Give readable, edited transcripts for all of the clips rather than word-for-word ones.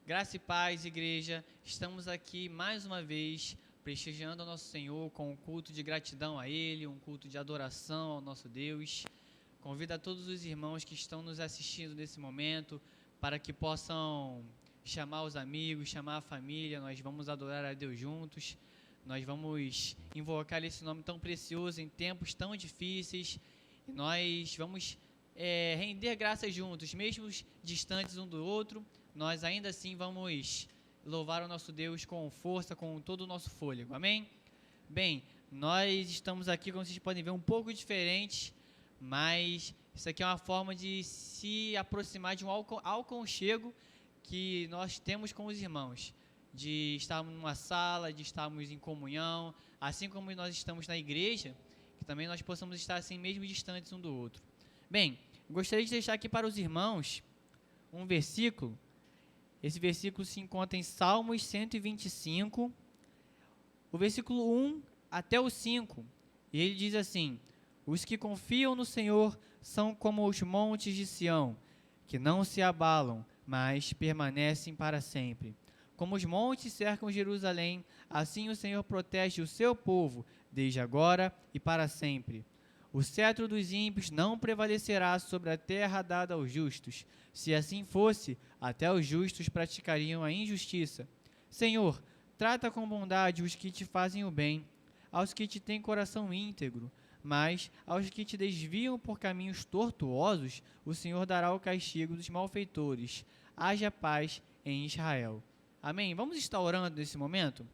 Graça e paz, igreja. Estamos aqui mais uma vez prestigiando ao nosso Senhor com um culto de gratidão a Ele, um culto de adoração ao nosso Deus. Convido a todos os irmãos que estão nos assistindo nesse momento para que possam chamar os amigos, chamar a família. Nós vamos adorar a Deus juntos. Nós vamos invocar esse nome tão precioso em tempos tão difíceis. E nós vamos render graças juntos, mesmo distantes um do outro. Nós ainda assim vamos louvar o nosso Deus com força, com todo o nosso fôlego. Amém? Bem, nós estamos aqui, como vocês podem ver, um pouco diferentes, mas isso aqui é uma forma de se aproximar de um aconchego que nós temos com os irmãos, de estarmos numa sala, de estarmos em comunhão, assim como nós estamos na igreja, que também nós possamos estar assim mesmo distantes um do outro. Bem, gostaria de deixar aqui para os irmãos um versículo. Esse versículo se encontra em Salmos 125, o versículo 1 até o 5, e ele diz assim: os que confiam no Senhor são como os montes de Sião, que não se abalam, mas permanecem para sempre. Como os montes cercam Jerusalém, assim o Senhor protege o seu povo, desde agora e para sempre. O cetro dos ímpios não prevalecerá sobre a terra dada aos justos. Se assim fosse, até os justos praticariam a injustiça. Senhor, trata com bondade os que te fazem o bem, aos que te têm coração íntegro. Mas aos que te desviam por caminhos tortuosos, o Senhor dará o castigo dos malfeitores. Haja paz em Israel. Amém? Vamos estar orando nesse momento?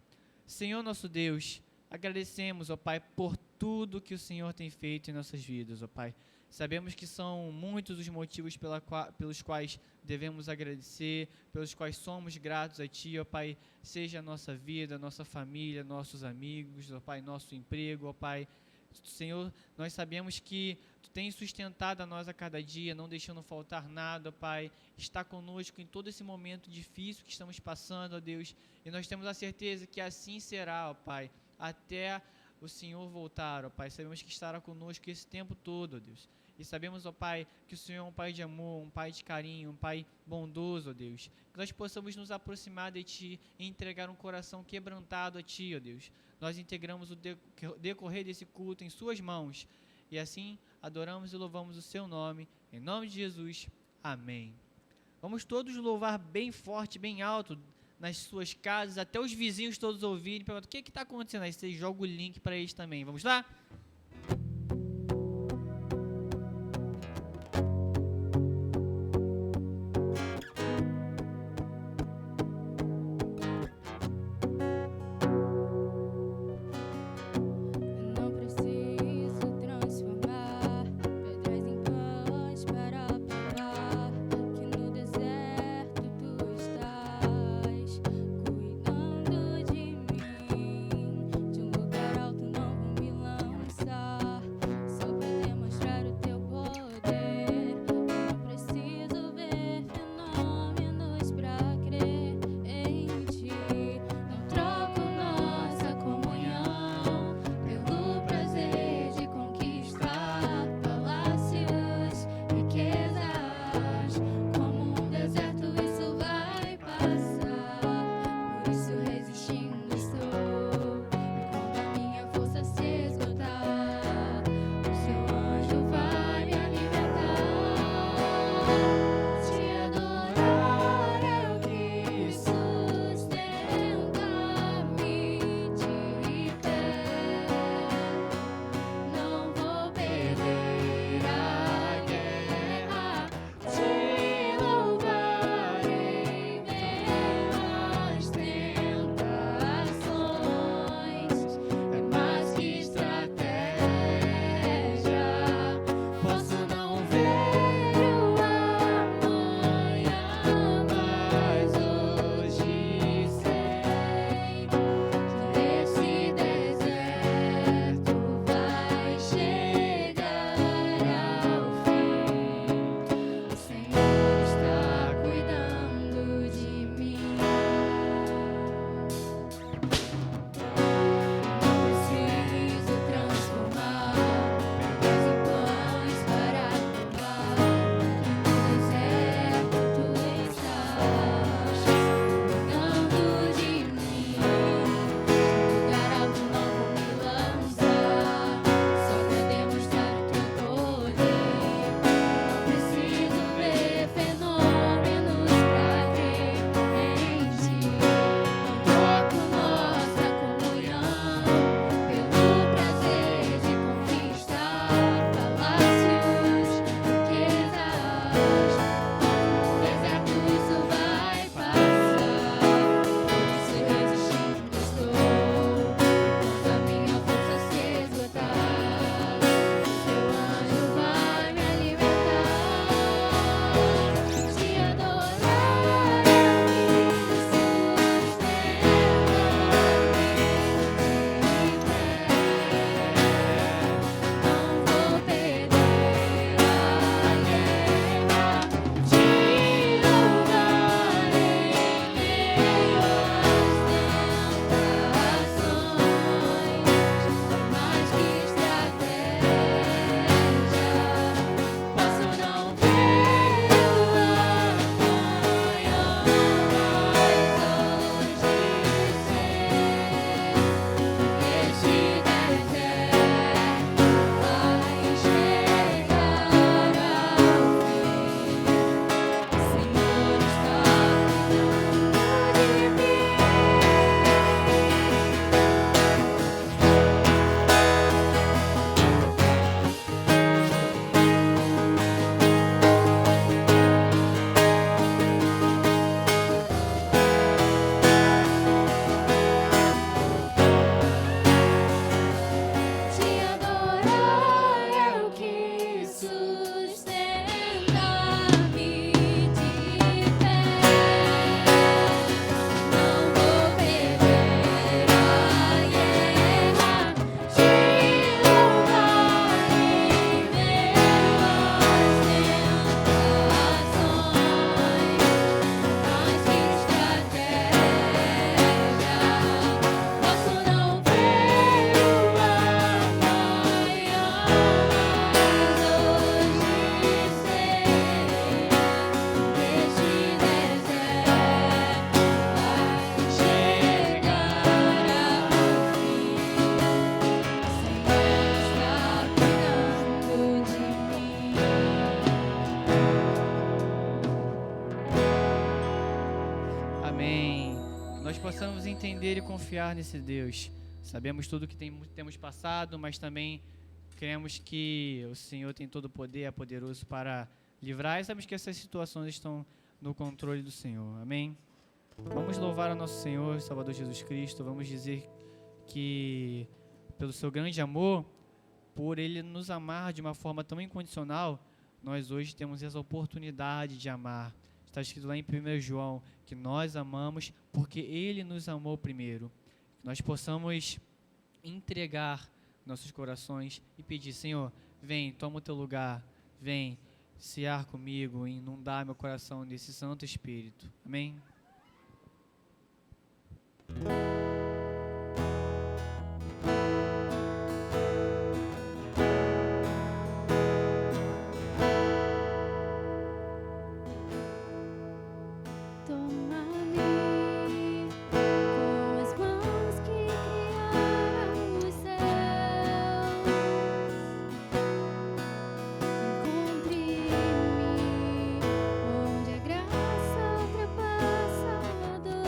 Senhor nosso Deus, agradecemos, ó Pai, por tudo que o Senhor tem feito em nossas vidas, ó Pai. Sabemos que são muitos os motivos pelos quais devemos agradecer, pelos quais somos gratos a Ti, ó Pai. Seja a nossa vida, a nossa família, nossos amigos, ó Pai, nosso emprego, ó Pai. Senhor, nós sabemos que Tu tens sustentado a nós a cada dia, não deixando faltar nada, ó Pai. Está conosco em todo esse momento difícil que estamos passando, ó Deus. E nós temos a certeza que assim será, ó Pai, até o Senhor voltar, ó Pai. Sabemos que estará conosco esse tempo todo, ó Deus. E sabemos, ó Pai, que o Senhor é um Pai de amor, um Pai de carinho, um Pai bondoso, ó Deus. Que nós possamos nos aproximar de Ti e entregar um coração quebrantado a Ti, ó Deus. Nós integramos o decorrer desse culto em Suas mãos. E assim adoramos e louvamos o Seu nome. Em nome de Jesus. Amém. Vamos todos louvar bem forte, bem alto, nas suas casas, até os vizinhos todos ouvirem. Perguntam, o que está acontecendo? Aí você joga o link para eles também. Vamos lá? Amém. Que nós possamos entender e confiar nesse Deus. Sabemos tudo que temos passado, mas também cremos que o Senhor tem todo o poder, é poderoso para livrar, e sabemos que essas situações estão no controle do Senhor. Amém? Vamos louvar ao nosso Senhor, Salvador Jesus Cristo. Vamos dizer que, pelo seu grande amor, por Ele nos amar de uma forma tão incondicional, nós hoje temos essa oportunidade de amar. Está escrito lá em 1 João que nós amamos porque Ele nos amou primeiro. Que nós possamos entregar nossos corações e pedir: Senhor, vem, toma o teu lugar, vem cear comigo, inundar meu coração desse Santo Espírito. Amém? Onde a graça ultrapassa a dor.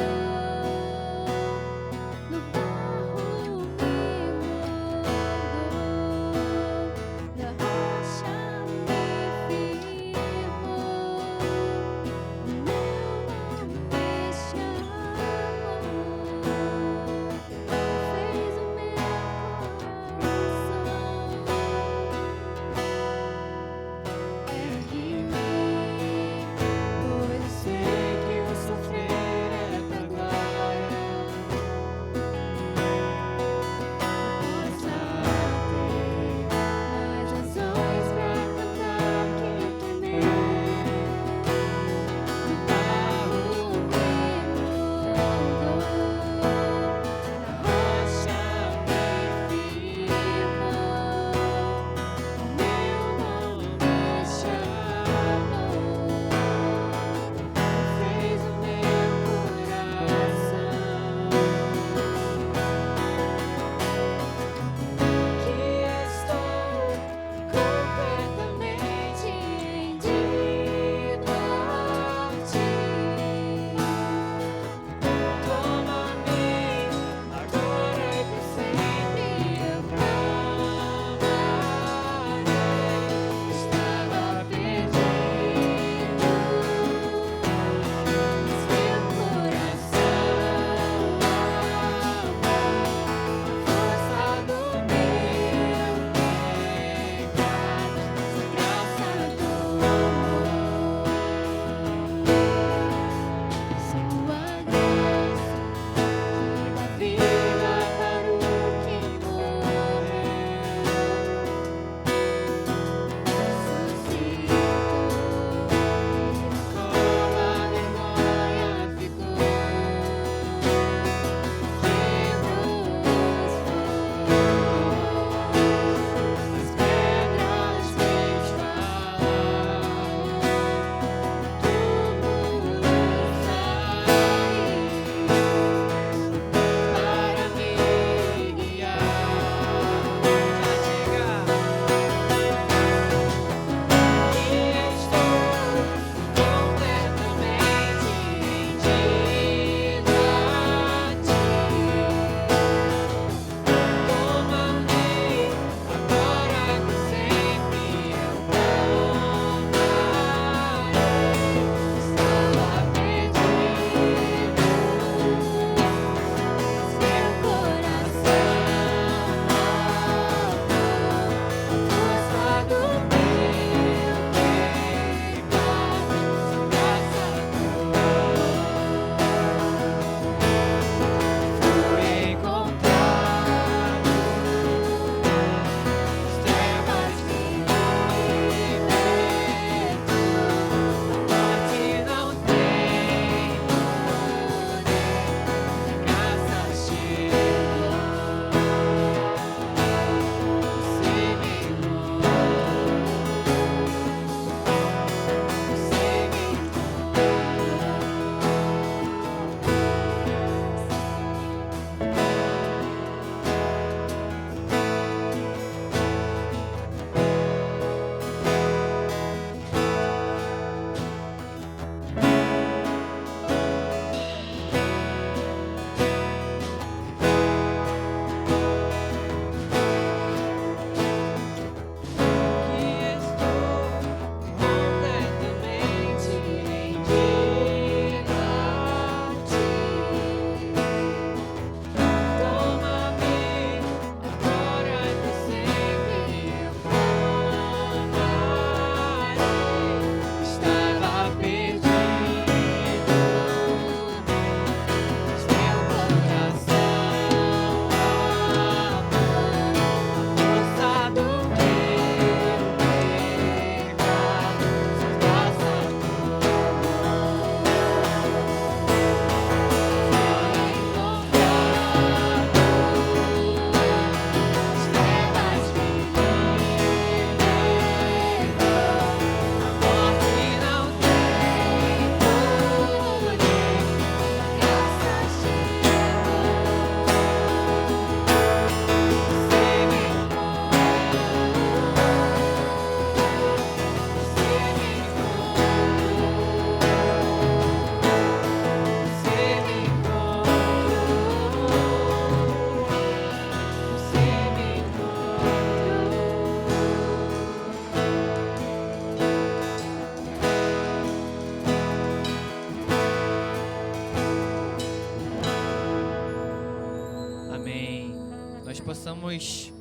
possamos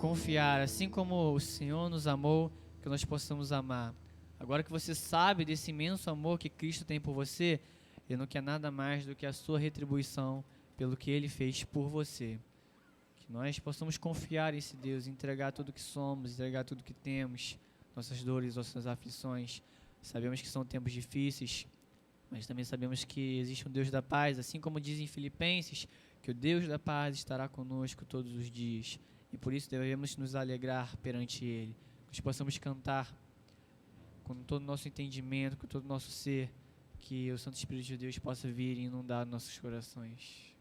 confiar, assim como o Senhor nos amou, que nós possamos amar. Agora que você sabe desse imenso amor que Cristo tem por você, Ele não quer nada mais do que a sua retribuição pelo que Ele fez por você. Que nós possamos confiar nesse Deus, entregar tudo que somos, entregar tudo que temos, nossas dores, nossas aflições. Sabemos que são tempos difíceis, mas também sabemos que existe um Deus da paz, assim como diz em Filipenses, que o Deus da paz estará conosco todos os dias. E por isso devemos nos alegrar perante Ele. Que nós possamos cantar com todo o nosso entendimento, com todo o nosso ser, que o Santo Espírito de Deus possa vir e inundar nossos corações.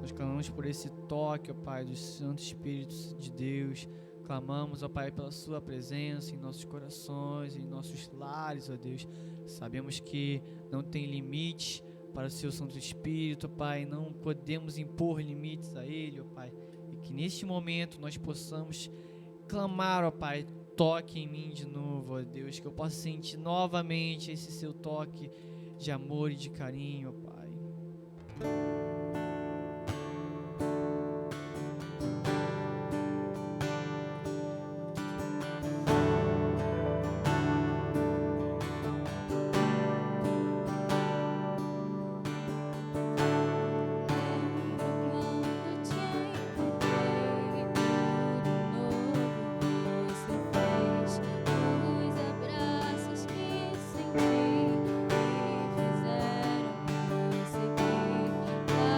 Nós clamamos por esse toque, ó Pai, do Santo Espírito de Deus. Clamamos, ó Pai, pela sua presença em nossos corações, em nossos lares, ó Deus. Sabemos que não tem limites para o seu Santo Espírito, ó Pai. Não podemos impor limites a Ele, ó Pai. E que neste momento nós possamos clamar, ó Pai, toque em mim de novo, ó Deus. Que eu possa sentir novamente esse seu toque de amor e de carinho, ó Pai. Os abraços que senti me fizeram prosseguir.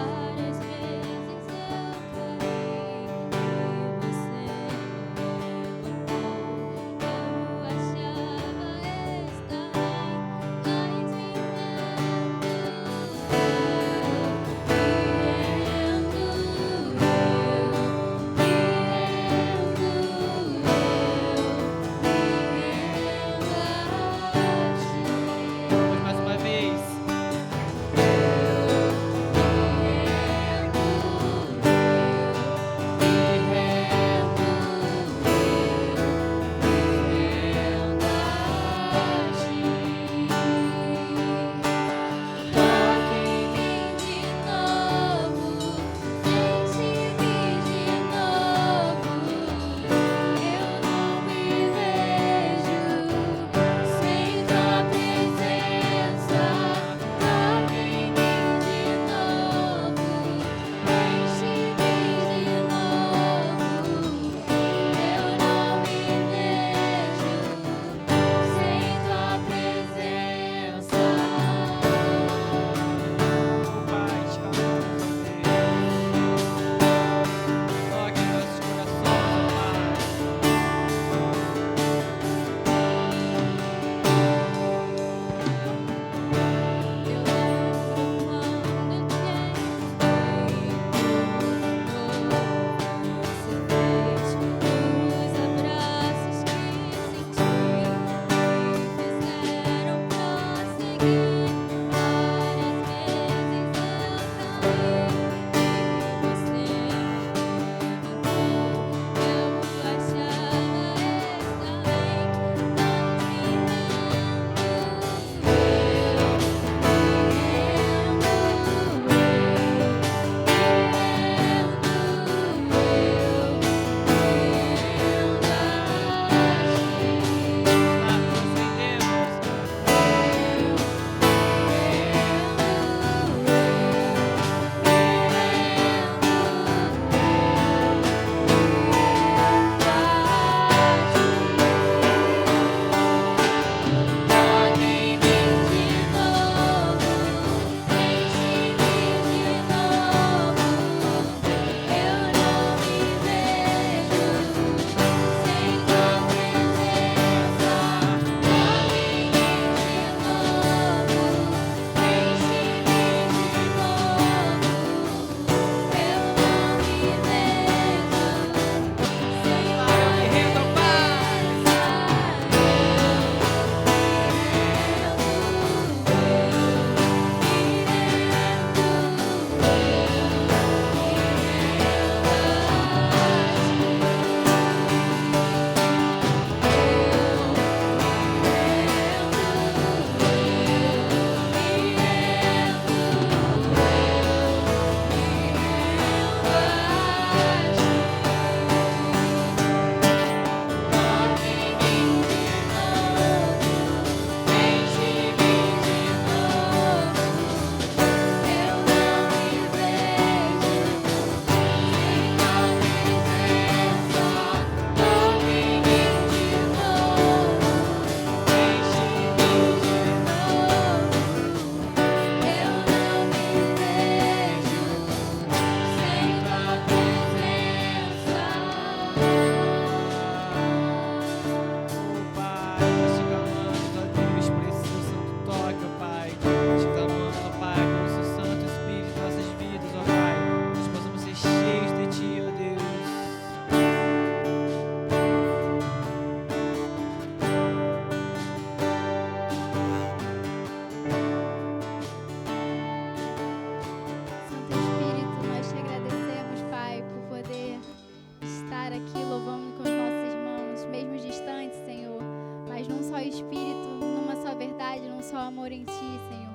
Senhor, em Ti, Senhor.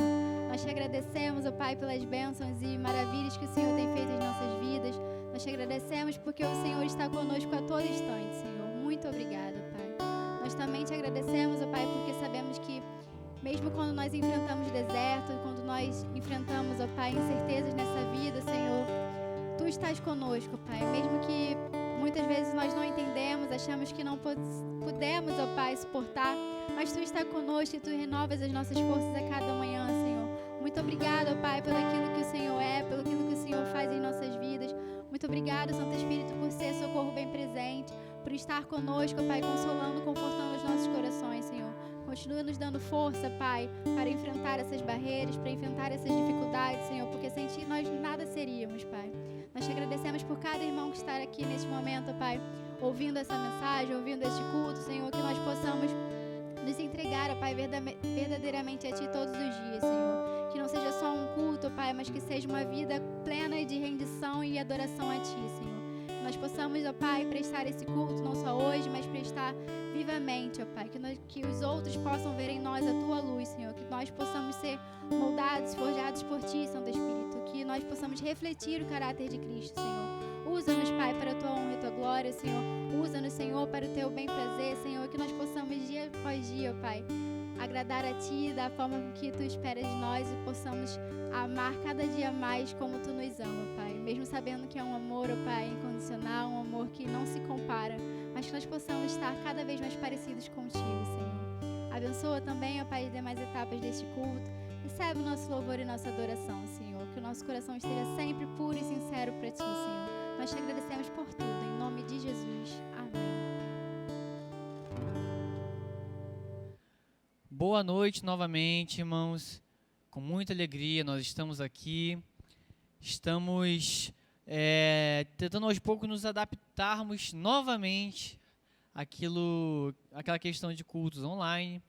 Nós te agradecemos, ó Pai, pelas bênçãos e maravilhas que o Senhor tem feito em nossas vidas. Nós te agradecemos porque o Senhor está conosco a todo instante, Senhor. Muito obrigado, Pai. Nós também te agradecemos, ó Pai, porque sabemos que mesmo quando nós enfrentamos deserto, quando nós enfrentamos, ó Pai, incertezas nessa vida, Senhor, Tu estás conosco, Pai. Mesmo que muitas vezes nós não entendemos, achamos que não pudemos, ó Pai, suportar, mas Tu está conosco e Tu renovas as nossas forças a cada manhã, Senhor. Muito obrigado, ó Pai, pelo aquilo que o Senhor é, pelo aquilo que o Senhor faz em nossas vidas. Muito obrigado, Santo Espírito, por ser socorro bem presente, por estar conosco, ó Pai, consolando, confortando os nossos corações, Senhor. Continua nos dando força, Pai, para enfrentar essas barreiras, para enfrentar essas dificuldades, Senhor, porque sem Ti nós nada seríamos, Pai. Nós te agradecemos por cada irmão que está aqui neste momento, Pai, ouvindo essa mensagem, ouvindo este culto, Senhor, que nós possamos nos entregar, Pai, verdadeiramente a Ti todos os dias, Senhor. Que não seja só um culto, Pai, mas que seja uma vida plena de rendição e adoração a Ti, Senhor. Nós possamos, ó Pai, prestar esse culto não só hoje, mas prestar vivamente, ó Pai, que os outros possam ver em nós a Tua luz, Senhor, que nós possamos ser moldados, forjados por Ti, Santo Espírito, que nós possamos refletir o caráter de Cristo, Senhor. Usa-nos, Pai, para a Tua honra e Tua glória, Senhor. Usa-nos, Senhor, para o Teu bem-prazer, Senhor, que nós possamos dia após dia, ó Pai, agradar a Ti da forma que Tu esperas de nós e possamos amar cada dia mais como Tu nos ama, Pai. Mesmo sabendo que é um amor, ó Pai, incondicional, um amor que não se compara, mas que nós possamos estar cada vez mais parecidos contigo, Senhor. Abençoa também, ó Pai, as demais etapas deste culto. Recebe o nosso louvor e nossa adoração, Senhor. Que o nosso coração esteja sempre puro e sincero para Ti, Senhor. Nós te agradecemos por tudo, em nome de Jesus. Amém. Boa noite novamente, irmãos. Com muita alegria nós estamos aqui. Estamos tentando aos poucos nos adaptarmos novamente àquela questão de cultos online.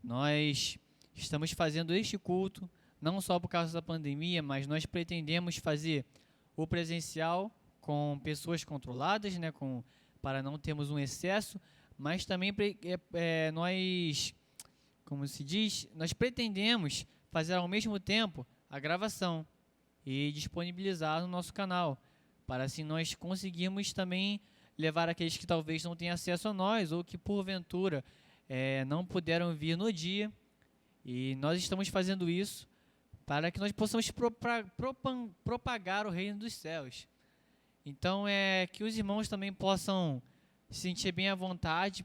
Nós estamos fazendo este culto não só por causa da pandemia, mas nós pretendemos fazer o presencial com pessoas controladas, né, para não termos um excesso, mas também nós, como se diz, nós pretendemos fazer ao mesmo tempo a gravação e disponibilizar no nosso canal, para assim nós conseguirmos também levar aqueles que talvez não tenham acesso a nós ou que porventura não puderam vir no dia, e nós estamos fazendo isso para que nós possamos propagar o reino dos céus. Então, que os irmãos também possam se sentir bem à vontade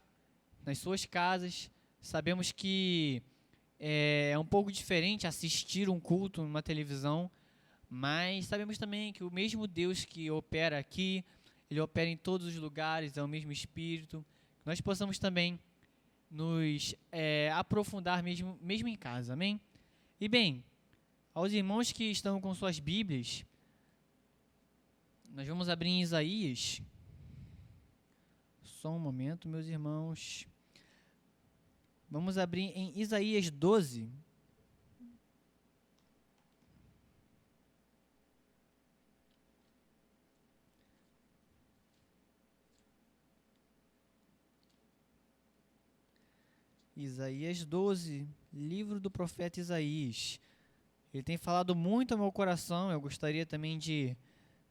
nas suas casas. Sabemos que é um pouco diferente assistir um culto numa televisão, mas sabemos também que o mesmo Deus que opera aqui, Ele opera em todos os lugares, é o mesmo Espírito. Nós possamos também nos aprofundar mesmo em casa, amém? E bem, aos irmãos que estão com suas Bíblias, nós vamos abrir em Isaías. Só um momento, meus irmãos. Vamos abrir em Isaías 12. Isaías 12, livro do profeta Isaías. Ele tem falado muito ao meu coração. Eu gostaria também de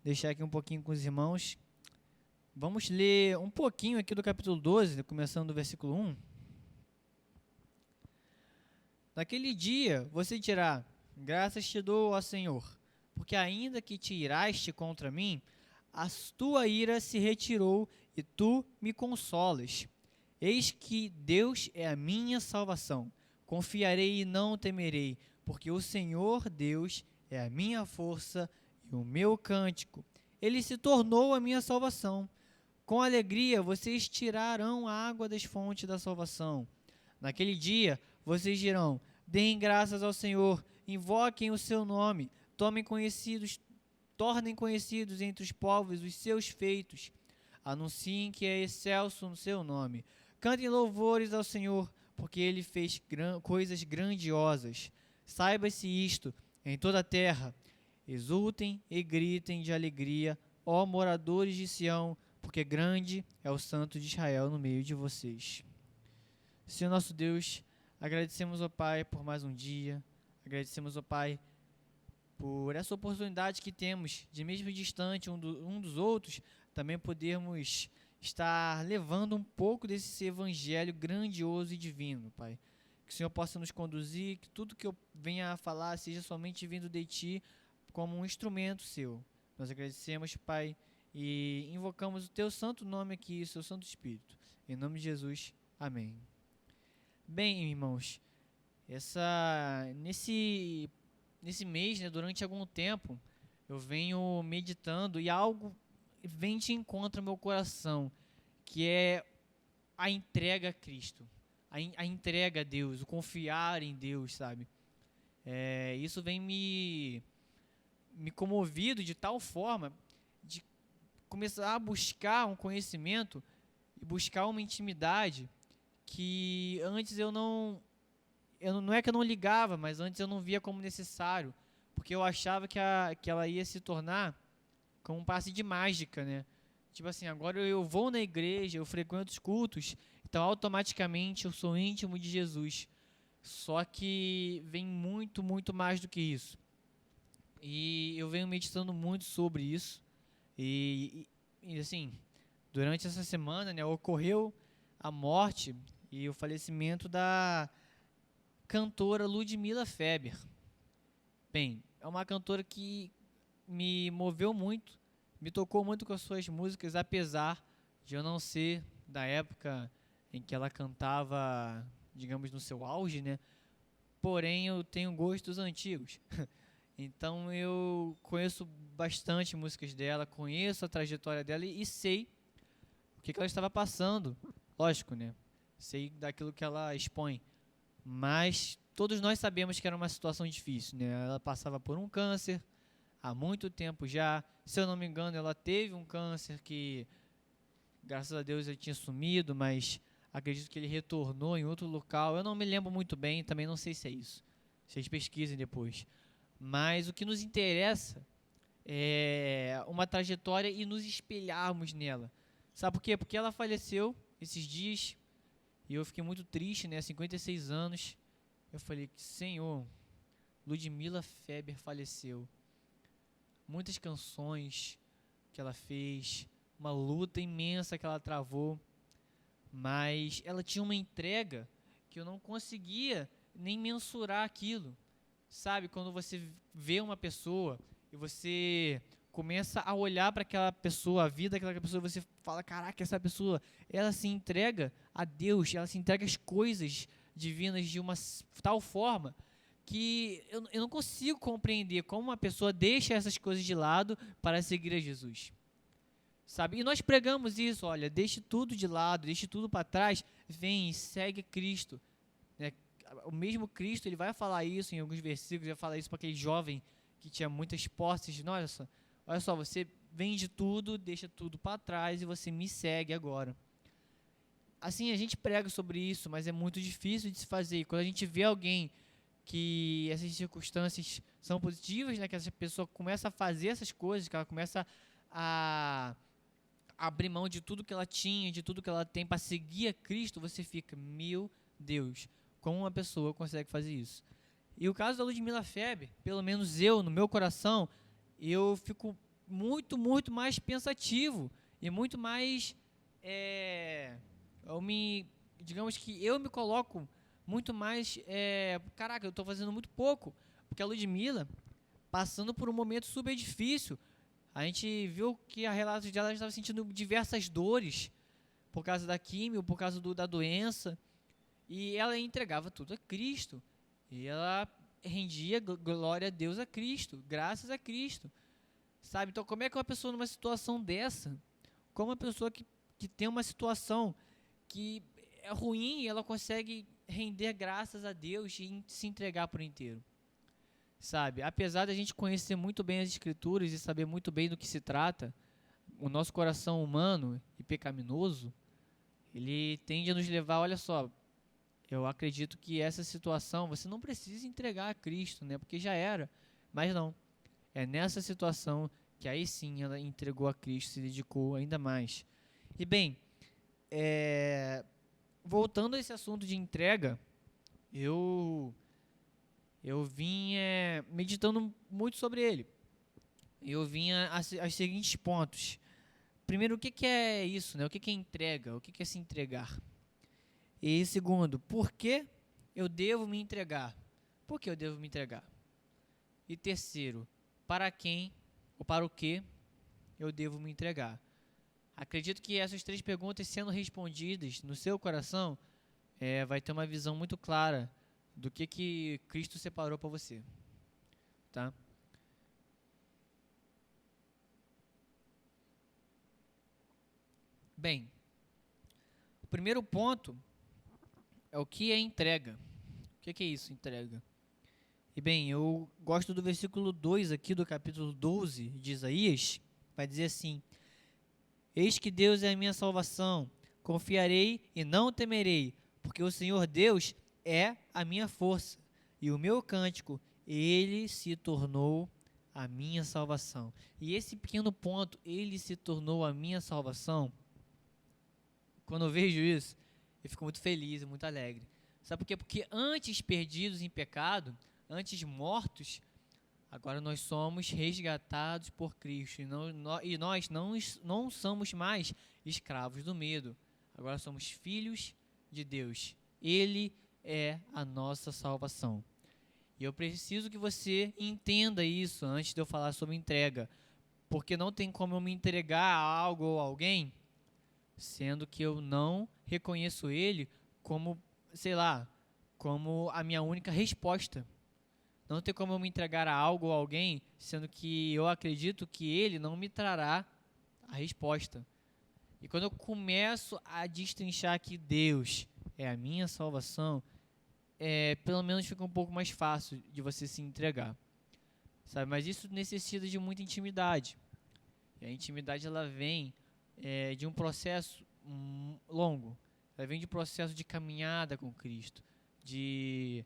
deixar aqui um pouquinho com os irmãos. Vamos ler um pouquinho aqui do capítulo 12, começando do versículo 1. Naquele dia você dirá: graças te dou, ó Senhor, porque ainda que te iraste contra mim, a tua ira se retirou e tu me consolas. Eis que Deus é a minha salvação. Confiarei e não temerei, porque o Senhor Deus é a minha força e o meu cântico. Ele se tornou a minha salvação. Com alegria vocês tirarão a água das fontes da salvação. Naquele dia vocês dirão: deem graças ao Senhor, invoquem o seu nome, tornem conhecidos entre os povos os seus feitos. Anunciem que é excelso no seu nome. Cantem louvores ao Senhor, porque Ele fez coisas grandiosas. Saiba-se isto em toda a terra. Exultem e gritem de alegria, ó moradores de Sião, porque grande é o Santo de Israel no meio de vocês. Senhor nosso Deus, Agradecemos, ó Pai, por mais um dia. Agradecemos, ó Pai, por essa oportunidade que temos de, mesmo distante um dos outros, também podermos estar levando um pouco desse evangelho grandioso e divino, Pai. Que o Senhor possa nos conduzir, que tudo que eu venha a falar seja somente vindo de Ti como um instrumento Seu. Nós agradecemos, Pai, e invocamos o Teu santo nome aqui, o Seu Santo Espírito. Em nome de Jesus, amém. Bem, irmãos, nesse mês, né, durante algum tempo, eu venho meditando e algo vem de encontro ao meu coração, que é a entrega a Cristo, a entrega a Deus, o confiar em Deus, sabe? Isso vem me comovido de tal forma de começar a buscar um conhecimento e buscar uma intimidade que antes eu não é que eu não ligava, mas antes eu não via como necessário, porque eu achava que ela ia se tornar como um passe de mágica, né? Tipo assim, agora eu vou na igreja, eu frequento os cultos, então automaticamente eu sou íntimo de Jesus. Só que vem muito, muito mais do que isso. E eu venho meditando muito sobre isso. E assim, durante essa semana, né, ocorreu a morte e o falecimento da cantora Ludmilla Feber. Bem, é uma cantora que me moveu muito, me tocou muito com as suas músicas, apesar de eu não ser da época em que ela cantava, digamos, no seu auge, né? Porém, eu tenho gostos antigos. Então, eu conheço bastante músicas dela, conheço a trajetória dela e sei o que ela estava passando. Lógico, né? Sei daquilo que ela expõe. Mas todos nós sabemos que era uma situação difícil, né? Ela passava por um câncer há muito tempo já. Se eu não me engano, ela teve um câncer que, graças a Deus, ele tinha sumido, mas acredito que ele retornou em outro local. Eu não me lembro muito bem, também não sei se é isso. Vocês pesquisem depois. Mas o que nos interessa é uma trajetória e nos espelharmos nela. Sabe por quê? Porque ela faleceu esses dias e eu fiquei muito triste, né? 56 anos. Eu falei, Senhor, Ludmilla Feber faleceu. Muitas canções que ela fez, uma luta imensa que ela travou, mas ela tinha uma entrega que eu não conseguia nem mensurar aquilo. Sabe, quando você vê uma pessoa e você começa a olhar para aquela pessoa, a vida daquela pessoa, você fala, caraca, essa pessoa, ela se entrega a Deus, ela se entrega às coisas divinas de uma tal forma que eu não consigo compreender como uma pessoa deixa essas coisas de lado para seguir a Jesus. Sabe? E nós pregamos isso, olha, deixe tudo de lado, deixe tudo para trás, vem e segue Cristo. Né? O mesmo Cristo, ele vai falar isso em alguns versículos, vai falar isso para aquele jovem que tinha muitas posses. Olha só, você vende tudo, deixa tudo para trás e você me segue agora. Assim, a gente prega sobre isso, mas é muito difícil de se fazer. E quando a gente vê alguém que essas circunstâncias são positivas, né, que essa pessoa começa a fazer essas coisas, que ela começa a abrir mão de tudo que ela tinha, de tudo que ela tem para seguir a Cristo, você fica, meu Deus, como uma pessoa consegue fazer isso? E o caso da Ludmilla Feber, pelo menos eu, no meu coração, eu fico muito, muito mais pensativo e muito mais, digamos que eu me coloco muito mais, caraca, eu estou fazendo muito pouco, porque a Ludmilla, passando por um momento super difícil, a gente viu que a relatos dela estava sentindo diversas dores por causa da químio, por causa da doença, e ela entregava tudo a Cristo, e ela rendia glória a Deus a Cristo, graças a Cristo, sabe? Então, como é que uma pessoa numa situação dessa, como uma pessoa que tem uma situação que é ruim, ela consegue render graças a Deus e se entregar por inteiro, sabe? Apesar da gente conhecer muito bem as Escrituras e saber muito bem do que se trata, o nosso coração humano e pecaminoso, ele tende a nos levar, olha só, eu acredito que essa situação, você não precisa entregar a Cristo, né? Porque já era, mas não. É nessa situação que aí sim ela entregou a Cristo, se dedicou ainda mais. E bem, voltando a esse assunto de entrega, eu vim meditando muito sobre ele. Eu vinha aos seguintes pontos. Primeiro, o que é isso, né? O que é entrega? O que é se entregar? E segundo, por que eu devo me entregar? Por que eu devo me entregar? E terceiro, para quem ou para o que eu devo me entregar? Acredito que essas 3 perguntas sendo respondidas no seu coração, vai ter uma visão muito clara do que Cristo separou para você, tá? Bem, o primeiro ponto é o que é entrega. O que é isso, entrega? E bem, eu gosto do versículo 2 aqui do capítulo 12 de Isaías, vai dizer assim: Eis que Deus é a minha salvação, confiarei e não temerei, porque o Senhor Deus é a minha força, e o meu cântico, ele se tornou a minha salvação. E esse pequeno ponto, ele se tornou a minha salvação, quando eu vejo isso, eu fico muito feliz, muito alegre. Sabe por quê? Porque antes perdidos em pecado, antes mortos, agora nós somos resgatados por Cristo. E nós não somos mais escravos do medo. Agora somos filhos de Deus. Ele é a nossa salvação. E eu preciso que você entenda isso antes de eu falar sobre entrega. Porque não tem como eu me entregar a algo ou alguém, sendo que eu não reconheço ele como, sei lá, como a minha única resposta. Não tem como eu me entregar a algo ou alguém, sendo que eu acredito que ele não me trará a resposta. E quando eu começo a destrinchar que Deus é a minha salvação, pelo menos fica um pouco mais fácil de você se entregar, sabe? Mas isso necessita de muita intimidade. E a intimidade, ela vem de um processo longo. Ela vem de um processo de caminhada com Cristo, de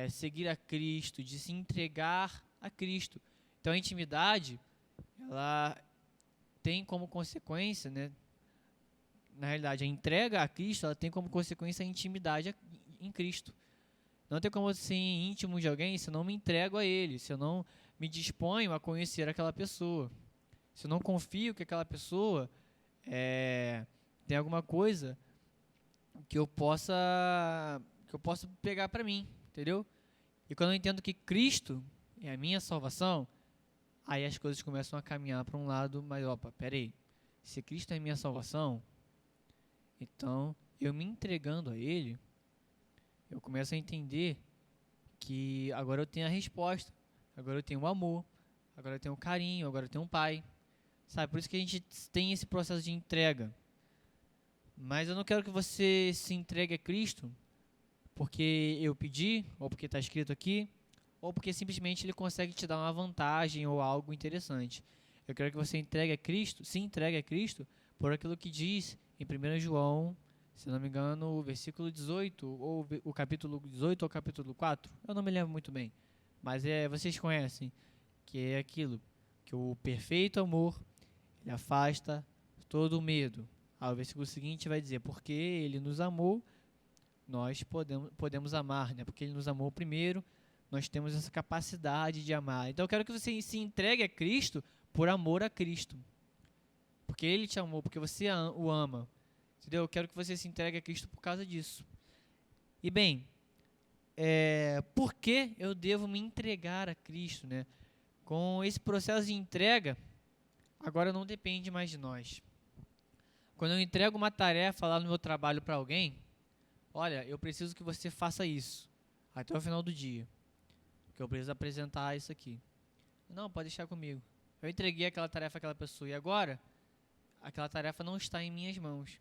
seguir a Cristo, de se entregar a Cristo. Então a intimidade, ela tem como consequência, né? Na realidade, a entrega a Cristo, ela tem como consequência a intimidade em Cristo. Não tem como eu ser íntimo de alguém se eu não me entrego a Ele, se eu não me disponho a conhecer aquela pessoa, se eu não confio que aquela pessoa tem alguma coisa que eu possa pegar para mim, entendeu? E quando eu entendo que Cristo é a minha salvação, aí as coisas começam a caminhar para um lado, mas opa, peraí, se Cristo é a minha salvação, então eu me entregando a Ele, eu começo a entender que agora eu tenho a resposta, agora eu tenho o amor, agora eu tenho o carinho, agora eu tenho um pai, sabe? Por isso que a gente tem esse processo de entrega. Mas eu não quero que você se entregue a Cristo porque eu pedi, ou porque está escrito aqui, ou porque simplesmente Ele consegue te dar uma vantagem ou algo interessante. Eu quero que você se entregue a Cristo por aquilo que diz em 1 João, se não me engano, o versículo 18, ou o capítulo 18 ou capítulo 4, eu não me lembro muito bem, mas vocês conhecem, que é aquilo, que o perfeito amor, ele afasta todo o medo. O versículo seguinte vai dizer, porque Ele nos amou, nós podemos amar, né? Porque Ele nos amou primeiro, nós temos essa capacidade de amar. Então eu quero que você se entregue a Cristo por amor a Cristo, porque Ele te amou, porque você o ama, entendeu? Eu quero que você se entregue a Cristo por causa disso. E bem, por que eu devo me entregar a Cristo, né? Com esse processo de entrega, agora não depende mais de nós. Quando eu entrego uma tarefa lá no meu trabalho para alguém, olha, eu preciso que você faça isso até o final do dia, que eu preciso apresentar isso aqui. Não, pode deixar comigo. Eu entreguei aquela tarefa àquela pessoa e agora aquela tarefa não está em minhas mãos.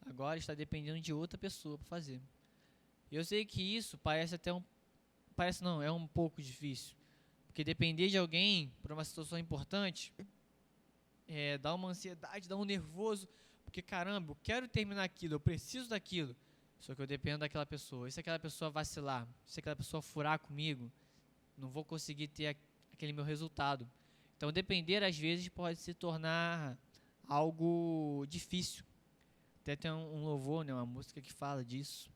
Agora está dependendo de outra pessoa para fazer. Eu sei que isso é um pouco difícil, porque depender de alguém para uma situação importante dá uma ansiedade, dá um nervoso, porque caramba, eu quero terminar aquilo, eu preciso daquilo, só que eu dependo daquela pessoa. E se aquela pessoa vacilar, se aquela pessoa furar comigo, não vou conseguir ter aquele meu resultado. Então depender às vezes pode se tornar algo difícil. Até tem um louvor, né, uma música que fala disso,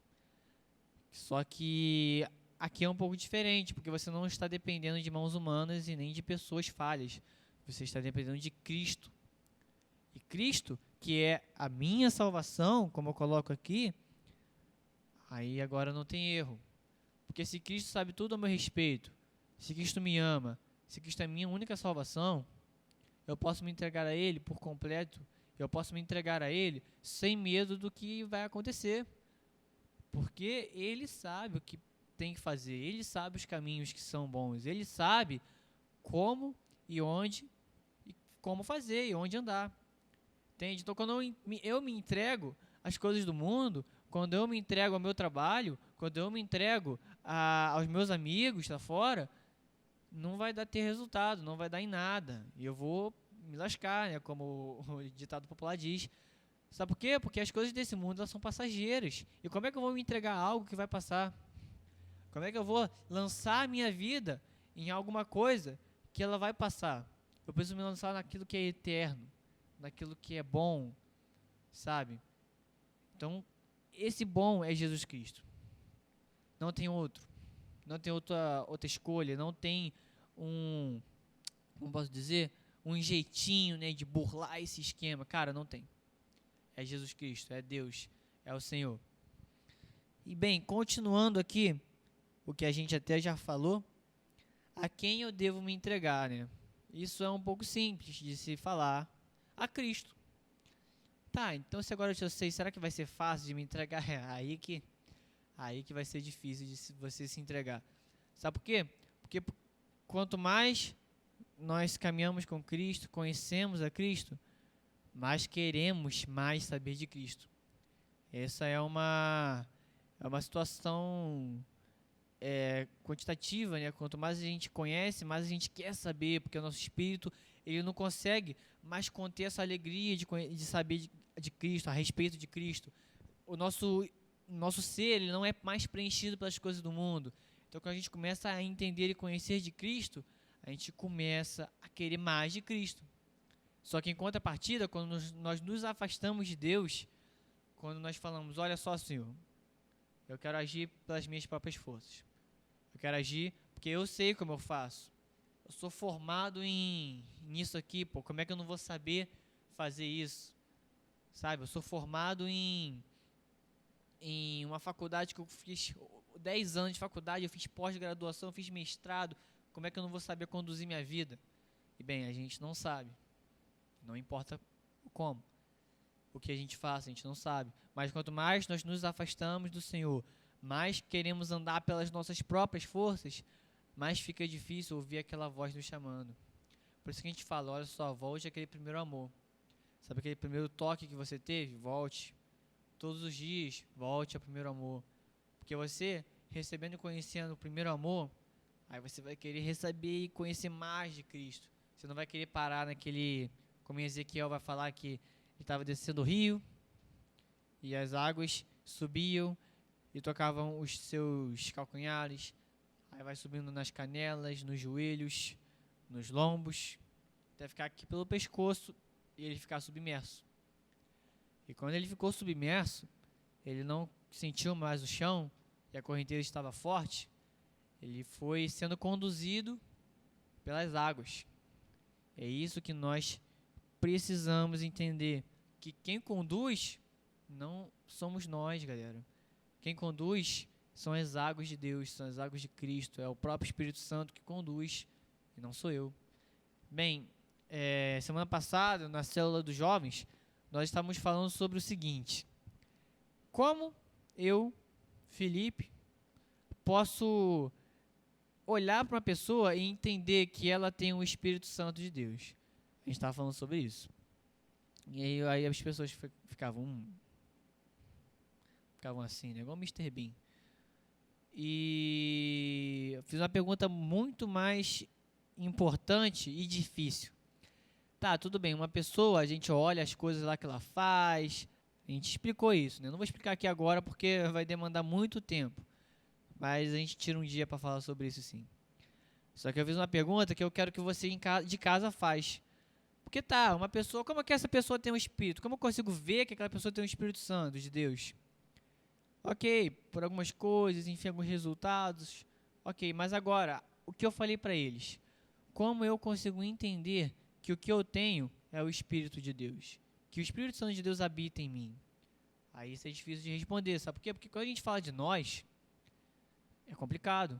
Só que aqui é um pouco diferente, porque você não está dependendo de mãos humanas e nem de pessoas falhas. Você está dependendo de Cristo. E Cristo, que é a minha salvação, como eu coloco aqui, aí agora não tem erro. Porque se Cristo sabe tudo a meu respeito, se Cristo me ama, se Cristo é a minha única salvação, eu posso me entregar a Ele por completo, eu posso me entregar a Ele sem medo do que vai acontecer. Porque Ele sabe o que tem que fazer, Ele sabe os caminhos que são bons, Ele sabe como e onde, e como fazer e onde andar. Entende? Então, quando eu me entrego às coisas do mundo, quando eu me entrego ao meu trabalho, quando eu me entrego aos meus amigos lá fora, não vai ter resultado, não vai dar em nada. E eu vou me lascar, né, como o ditado popular diz. Sabe por quê? Porque as coisas desse mundo elas são passageiras. E como é que eu vou me entregar a algo que vai passar? Como é que eu vou lançar a minha vida em alguma coisa que ela vai passar? Eu preciso me lançar naquilo que é eterno, naquilo que é bom, sabe? Então, esse bom é Jesus Cristo. Não tem outro. Não tem outra escolha. Não tem como posso dizer? Um jeitinho, né, de burlar esse esquema. Cara, não tem. É Jesus Cristo, é Deus, é o Senhor. E bem, continuando aqui, o que a gente até já falou, a quem eu devo me entregar, né? Isso é um pouco simples de se falar, a Cristo. Tá, então se agora eu sei, será que vai ser fácil de me entregar? É aí que vai ser difícil de você se entregar. Sabe por quê? Porque quanto mais nós caminhamos com Cristo, conhecemos a Cristo, mais queremos mais saber de Cristo. Essa é uma situação quantitativa, né? Quanto mais a gente conhece, mais a gente quer saber, porque o nosso espírito ele não consegue mais conter essa alegria de saber de Cristo, a respeito de Cristo. O nosso ser ele não é mais preenchido pelas coisas do mundo. Então, quando a gente começa a entender e conhecer de Cristo, a gente começa a querer mais de Cristo. Só que em contrapartida, quando nós nos afastamos de Deus, quando nós falamos, olha só, Senhor, eu quero agir pelas minhas próprias forças. Eu quero agir porque eu sei como eu faço. Eu sou formado nisso aqui, pô, como é que eu não vou saber fazer isso? Sabe, eu sou formado em uma faculdade que eu fiz 10 anos de faculdade, eu fiz pós-graduação, eu fiz mestrado, como é que eu não vou saber conduzir minha vida? E bem, a gente não sabe. Não importa como. O que a gente faz, a gente não sabe. Mas quanto mais nós nos afastamos do Senhor, mais queremos andar pelas nossas próprias forças, mais fica difícil ouvir aquela voz nos chamando. Por isso que a gente fala, olha só, volte àquele primeiro amor. Sabe aquele primeiro toque que você teve? Volte. Todos os dias, volte ao primeiro amor. Porque você, recebendo e conhecendo o primeiro amor, aí você vai querer receber e conhecer mais de Cristo. Você não vai querer parar naquele, como Ezequiel vai falar, que ele estava descendo o rio, e as águas subiam e tocavam os seus calcanhares, aí vai subindo nas canelas, nos joelhos, nos lombos, até ficar aqui pelo pescoço e ele ficar submerso. E quando ele ficou submerso, ele não sentiu mais o chão e a correnteza estava forte, ele foi sendo conduzido pelas águas. É isso que nós precisamos entender, que quem conduz não somos nós, galera. Quem conduz são as águas de Deus, são as águas de Cristo, é o próprio Espírito Santo que conduz, e não sou eu. Bem, semana passada, na célula dos jovens, nós estávamos falando sobre o seguinte: como eu, Felipe, posso olhar para uma pessoa e entender que ela tem o Espírito Santo de Deus? A gente estava falando sobre isso. E aí as pessoas ficavam assim, né? Igual o Mr. Bean. E eu fiz uma pergunta muito mais importante e difícil. Tá, tudo bem, uma pessoa, a gente olha as coisas lá que ela faz, a gente explicou isso, né? Não vou explicar aqui agora porque vai demandar muito tempo, mas a gente tira um dia para falar sobre isso sim. Só que eu fiz uma pergunta que eu quero que você de casa faz. Porque tá, uma pessoa, como é que essa pessoa tem um espírito? Como eu consigo ver que aquela pessoa tem um Espírito Santo de Deus? Ok, por algumas coisas, enfim, alguns resultados. Ok, mas agora, o que eu falei para eles? Como eu consigo entender que o que eu tenho é o Espírito de Deus? Que o Espírito Santo de Deus habita em mim? Aí isso é difícil de responder, sabe por quê? Porque quando a gente fala de nós, é complicado.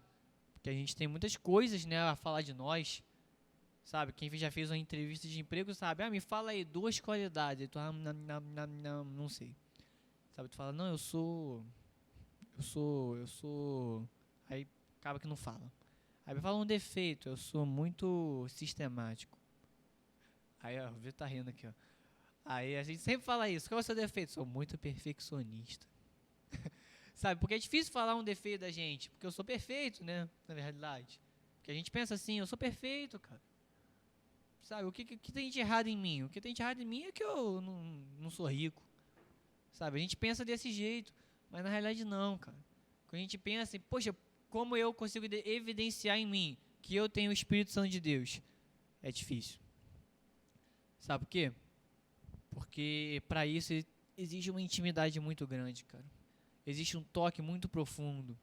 Porque a gente tem muitas coisas, né, a falar de nós, sabe? Quem já fez uma entrevista de emprego sabe, me fala aí 2 qualidades. Aí tu, não sei. Sabe, tu fala, não, eu sou... Aí acaba que não fala. Aí me fala um defeito, eu sou muito sistemático. Aí, ó, o Vitor tá rindo aqui, ó. Aí a gente sempre fala isso, qual é o seu defeito? Sou muito perfeccionista. Sabe, porque é difícil falar um defeito da gente, porque eu sou perfeito, né, na realidade. Porque a gente pensa assim, eu sou perfeito, cara. Sabe, o que tem de errado em mim? O que tem de errado em mim é que eu não sou rico. Sabe, a gente pensa desse jeito, mas na realidade não, cara. Quando a gente pensa assim, poxa, como eu consigo evidenciar em mim que eu tenho o Espírito Santo de Deus? É difícil. Sabe por quê? Porque para isso exige uma intimidade muito grande, cara. Existe um toque muito profundo.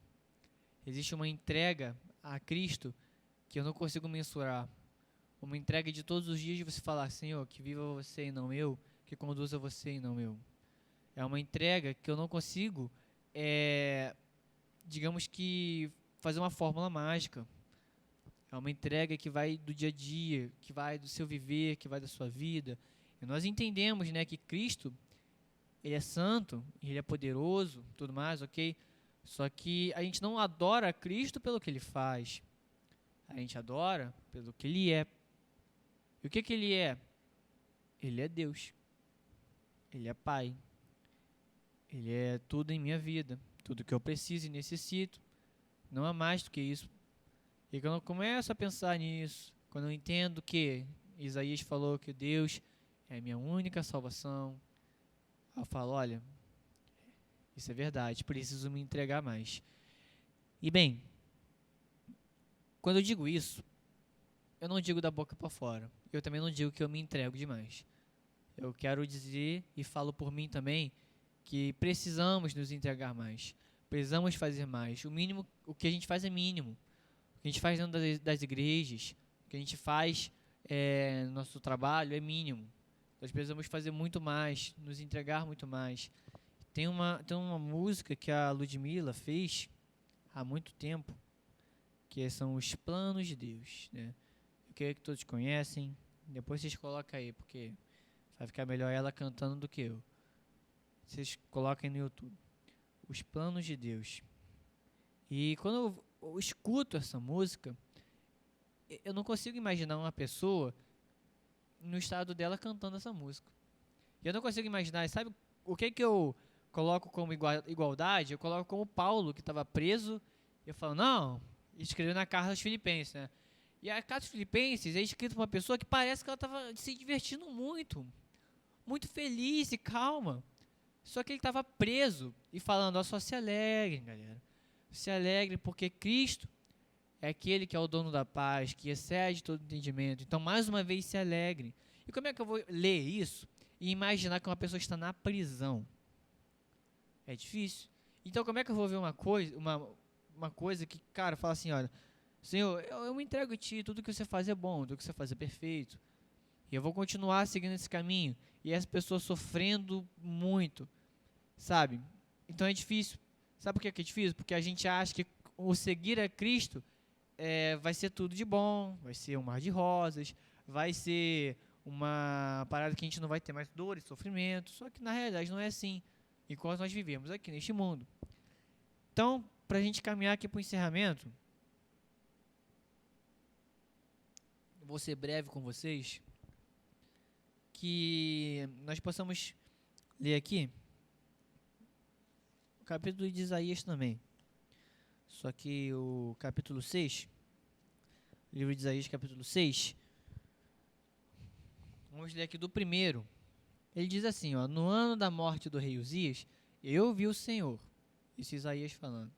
Existe uma entrega a Cristo que eu não consigo mensurar. Uma entrega de todos os dias de você falar, Senhor, que viva você e não eu, que conduza você e não eu. É uma entrega que eu não consigo, digamos que, fazer uma fórmula mágica. É uma entrega que vai do dia a dia, que vai do seu viver, que vai da sua vida. E nós entendemos, né, que Cristo, Ele é santo, Ele é poderoso, tudo mais, ok? Só que a gente não adora Cristo pelo que Ele faz. A gente adora pelo que Ele é. E o que Ele é? Ele é Deus. Ele é Pai. Ele é tudo em minha vida. Tudo que eu preciso e necessito. Não há mais do que isso. E quando eu começo a pensar nisso, quando eu entendo que Isaías falou que Deus é a minha única salvação, eu falo, olha, isso é verdade, preciso me entregar mais. E bem, quando eu digo isso, eu não digo da boca para fora. Eu também não digo que eu me entrego demais. Eu quero dizer, e falo por mim também, que precisamos nos entregar mais. Precisamos fazer mais. O mínimo, o que a gente faz é mínimo. O que a gente faz dentro das igrejas, o que a gente faz no nosso trabalho é mínimo. Nós precisamos fazer muito mais, nos entregar muito mais. Tem uma música que a Ludmilla fez há muito tempo, que são Os Planos de Deus, né? Eu creio que todos conhecem. Depois vocês colocam aí, porque vai ficar melhor ela cantando do que eu. Vocês coloquem no YouTube. Os Planos de Deus. E quando eu escuto essa música, eu não consigo imaginar uma pessoa no estado dela cantando essa música. E eu não consigo imaginar, sabe o que eu coloco como igualdade? Eu coloco como Paulo, que estava preso, e eu falo, não, escreveu na carta aos Filipenses, né? E a carta aos Filipenses é escrita por uma pessoa que parece que ela estava se divertindo muito, muito feliz e calma. Só que ele estava preso e falando, ó, só se alegrem, galera. Se alegre porque Cristo é aquele que é o dono da paz, que excede todo entendimento. Então, mais uma vez, se alegre. E como é que eu vou ler isso e imaginar que uma pessoa está na prisão? É difícil. Então, como é que eu vou ver uma coisa que, cara, fala assim, olha, Senhor, eu me entrego a Ti, tudo que você faz é bom, tudo que você faz é perfeito. E eu vou continuar seguindo esse caminho. E essa pessoa sofrendo muito, sabe? Então é difícil. Sabe por que é difícil? Porque a gente acha que o seguir a Cristo vai ser tudo de bom, vai ser um mar de rosas, vai ser uma parada que a gente não vai ter mais dor e sofrimento. Só que na realidade não é assim, enquanto nós vivemos aqui neste mundo. Então, para a gente caminhar aqui para o encerramento, vou ser breve com vocês, que nós possamos ler aqui o capítulo de Isaías também. Só que o capítulo 6, livro de Isaías, capítulo 6, vamos ler aqui do primeiro. Ele diz assim, ó, no ano da morte do rei Uzias, eu vi o Senhor, isso Isaías falando,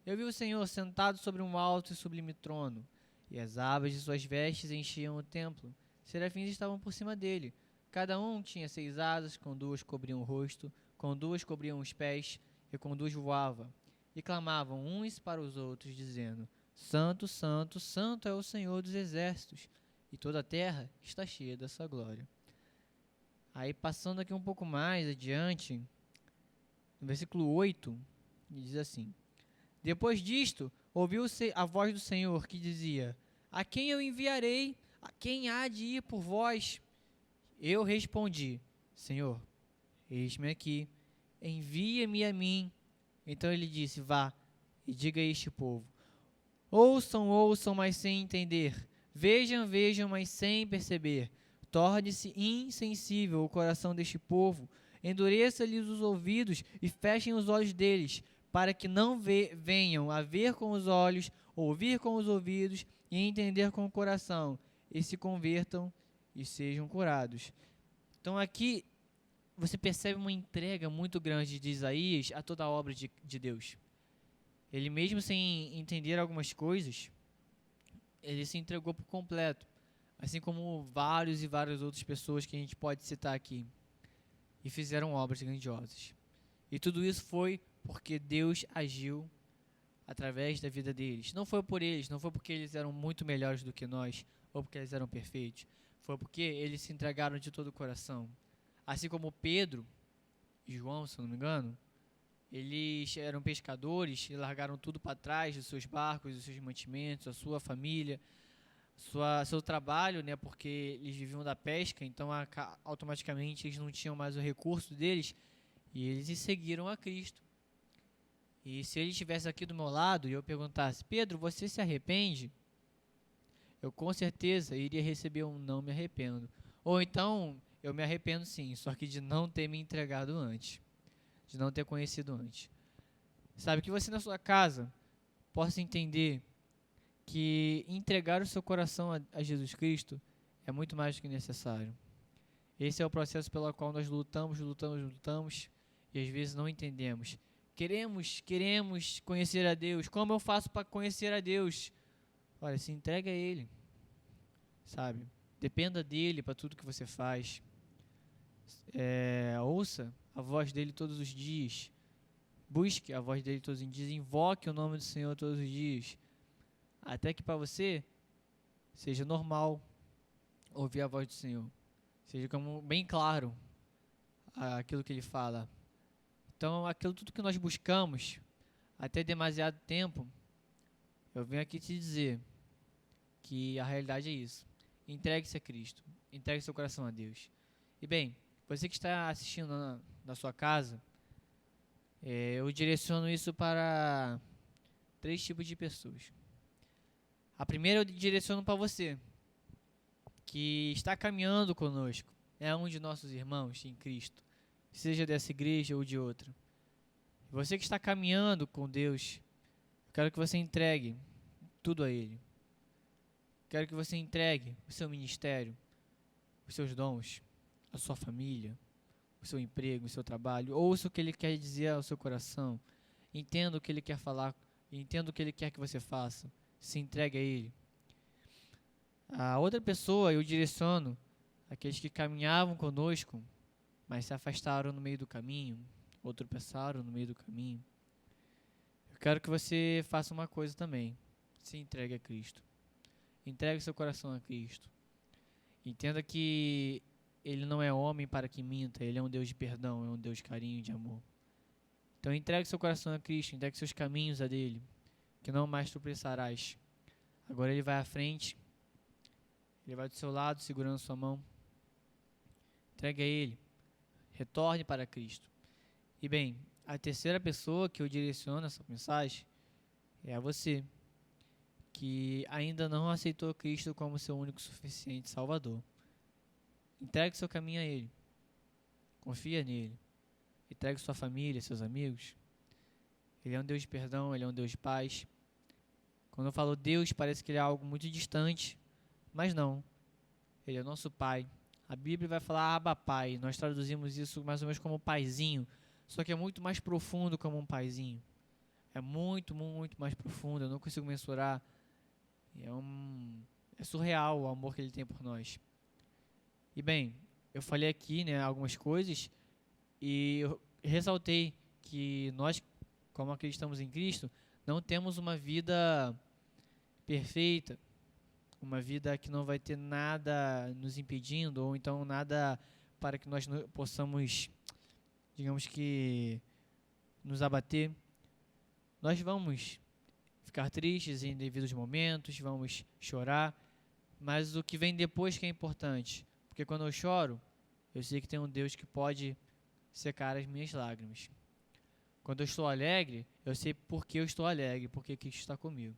eu vi o Senhor sentado sobre um alto e sublime trono, e as abas de suas vestes enchiam o templo, serafins estavam por cima dele, cada um tinha 6 asas, com 2 cobriam o rosto, com 2 cobriam os pés, e com duas voava, e clamavam uns para os outros, dizendo: Santo, Santo, Santo é o Senhor dos exércitos, e toda a terra está cheia da sua glória. Aí, passando aqui um pouco mais adiante, no versículo 8, diz assim: Depois disto, ouviu-se a voz do Senhor, que dizia: A quem eu enviarei? A quem há de ir por vós? Eu respondi: Senhor, eis-me aqui, envia-me a mim. Então ele disse: Vá e diga a este povo: Ouçam, ouçam, mas sem entender. Vejam, vejam, mas sem perceber. Torne-se insensível o coração deste povo. Endureça-lhes os ouvidos e fechem os olhos deles, para que não venham a ver com os olhos, ouvir com os ouvidos e entender com o coração, e se convertam e sejam curados. Então aqui você percebe uma entrega muito grande de Isaías a toda a obra de Deus. Ele mesmo sem entender algumas coisas, ele se entregou por completo, assim como vários e várias outras pessoas que a gente pode citar aqui, e fizeram obras grandiosas. E tudo isso foi porque Deus agiu através da vida deles. Não foi por eles, não foi porque eles eram muito melhores do que nós, ou porque eles eram perfeitos. Foi porque eles se entregaram de todo o coração. Assim como Pedro e João, se eu não me engano, eles eram pescadores e largaram tudo para trás, dos seus barcos, dos seus mantimentos, a sua família, seu trabalho, né, porque eles viviam da pesca, então automaticamente eles não tinham mais o recurso deles, e eles seguiram a Cristo. E se ele estivesse aqui do meu lado e eu perguntasse: Pedro, você se arrepende? Eu com certeza iria receber um não me arrependo. Ou então, eu me arrependo sim, só que de não ter me entregado antes, de não ter conhecido antes. Sabe, que você na sua casa possa entender que entregar o seu coração a Jesus Cristo é muito mais do que necessário. Esse é o processo pelo qual nós lutamos, e às vezes não entendemos. Queremos conhecer a Deus. Como eu faço para conhecer a Deus? Olha, se entrega a Ele, sabe? Dependa dEle para tudo que você faz. Ouça a voz dEle todos os dias. Busque a voz dEle todos os dias. Invoque o nome do Senhor todos os dias. Até que para você seja normal ouvir a voz do Senhor. Seja como bem claro aquilo que Ele fala. Então, aquilo tudo que nós buscamos até demasiado tempo, eu venho aqui te dizer que a realidade é isso. Entregue-se a Cristo. Entregue seu coração a Deus. E bem, você que está assistindo na sua casa, eu direciono isso para 3 tipos de pessoas. A primeira eu direciono para você, que está caminhando conosco, é um de nossos irmãos em Cristo, seja dessa igreja ou de outra. Você que está caminhando com Deus, eu quero que você entregue tudo a Ele. Quero que você entregue o seu ministério, os seus dons, a sua família, o seu emprego, o seu trabalho. Ouça o que Ele quer dizer ao seu coração. Entenda o que Ele quer falar, entenda o que Ele quer que você faça. Se entregue a Ele. A outra pessoa eu direciono aqueles que caminhavam conosco, mas se afastaram no meio do caminho, ou tropeçaram no meio do caminho. Eu quero que você faça uma coisa também: se entregue a Cristo. Entregue seu coração a Cristo. Entenda que Ele não é homem para que minta, Ele é um Deus de perdão, é um Deus de carinho, de amor. Então entregue seu coração a Cristo, entregue seus caminhos a dele, que não mais tropeçarás. Agora Ele vai à frente, Ele vai do seu lado, segurando sua mão. Entregue a Ele. Retorne para Cristo. E bem, a terceira pessoa que eu direciono essa mensagem é a você, que ainda não aceitou Cristo como seu único suficiente Salvador. Entregue seu caminho a Ele. Confia nele. Entregue sua família, seus amigos. Ele é um Deus de perdão, Ele é um Deus de paz. Quando eu falo Deus, parece que Ele é algo muito distante, mas não. Ele é nosso Pai. A Bíblia vai falar Abba Pai. Nós traduzimos isso mais ou menos como paizinho, só que é muito mais profundo como um paizinho. É muito, muito mais profundo. Eu não consigo mensurar. É surreal o amor que Ele tem por nós. E bem, eu falei aqui, algumas coisas, e eu ressaltei que nós, como acreditamos em Cristo, não temos uma vida perfeita, uma vida que não vai ter nada nos impedindo, ou então nada para que nós possamos, digamos que, nos abater. Nós vamos ficar tristes em devidos momentos, vamos chorar, mas o que vem depois que é importante, porque quando eu choro, eu sei que tem um Deus que pode secar as minhas lágrimas. Quando eu estou alegre, eu sei por que eu estou alegre, porque Cristo está comigo.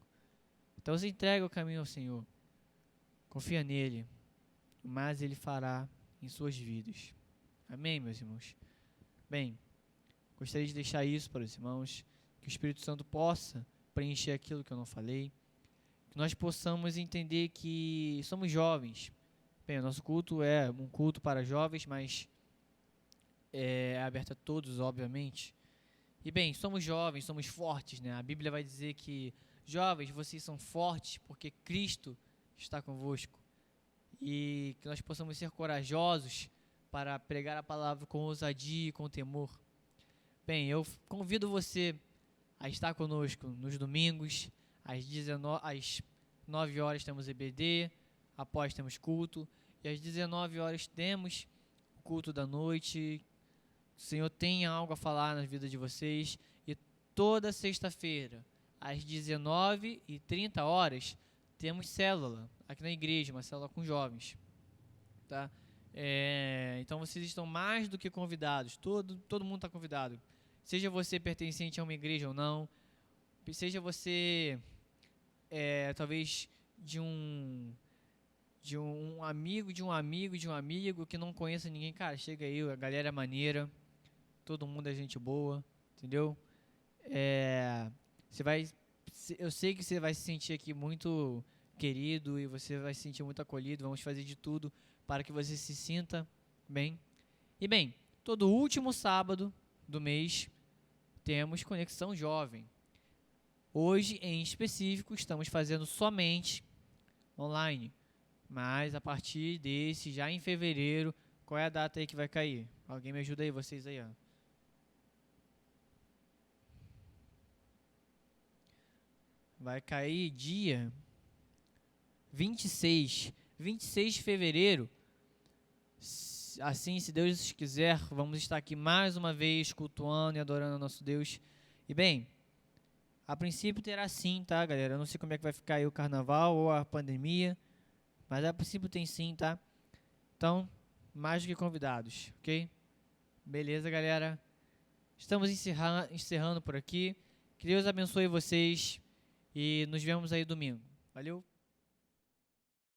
Então você entrega o caminho ao Senhor, confia nele, mas Ele fará em suas vidas. Amém, meus irmãos? Bem, gostaria de deixar isso para os irmãos, que o Espírito Santo possa preencher aquilo que eu não falei, que nós possamos entender que somos jovens. Bem, o nosso culto é um culto para jovens, mas é aberto a todos, obviamente. E bem, somos jovens, somos fortes, né? A Bíblia vai dizer que jovens, vocês são fortes porque Cristo está convosco. E que nós possamos ser corajosos para pregar a palavra com ousadia e com temor. Bem, eu convido você a estar conosco nos domingos, às 9 horas temos EBD, após temos culto, e às 19 horas temos o culto da noite. O Senhor tem algo a falar na vida de vocês, e toda sexta-feira, às 19h30, temos célula aqui na igreja, uma célula com jovens, tá? Então vocês estão mais do que convidados, todo mundo está convidado, seja você pertencente a uma igreja ou não, seja você talvez de um amigo que não conheça ninguém, cara, chega aí, a galera é maneira, todo mundo é gente boa, entendeu? Eu sei que você vai se sentir aqui muito querido e você vai se sentir muito acolhido. Vamos fazer de tudo para que você se sinta bem. E bem, todo último sábado do mês temos Conexão Jovem. Hoje, em específico, estamos fazendo somente online, mas a partir desse, já em fevereiro, qual é a data aí que vai cair? Alguém me ajuda aí, vocês aí, ó. Vai cair dia 26 de fevereiro. Assim, se Deus quiser, vamos estar aqui mais uma vez cultuando e adorando o nosso Deus. E bem, a princípio terá sim, tá, galera? Eu não sei como é que vai ficar aí o carnaval ou a pandemia, mas a princípio tem sim, tá? Então, mais do que convidados, ok? Beleza, galera? Estamos encerrando por aqui. Que Deus abençoe vocês e nos vemos aí domingo. Valeu!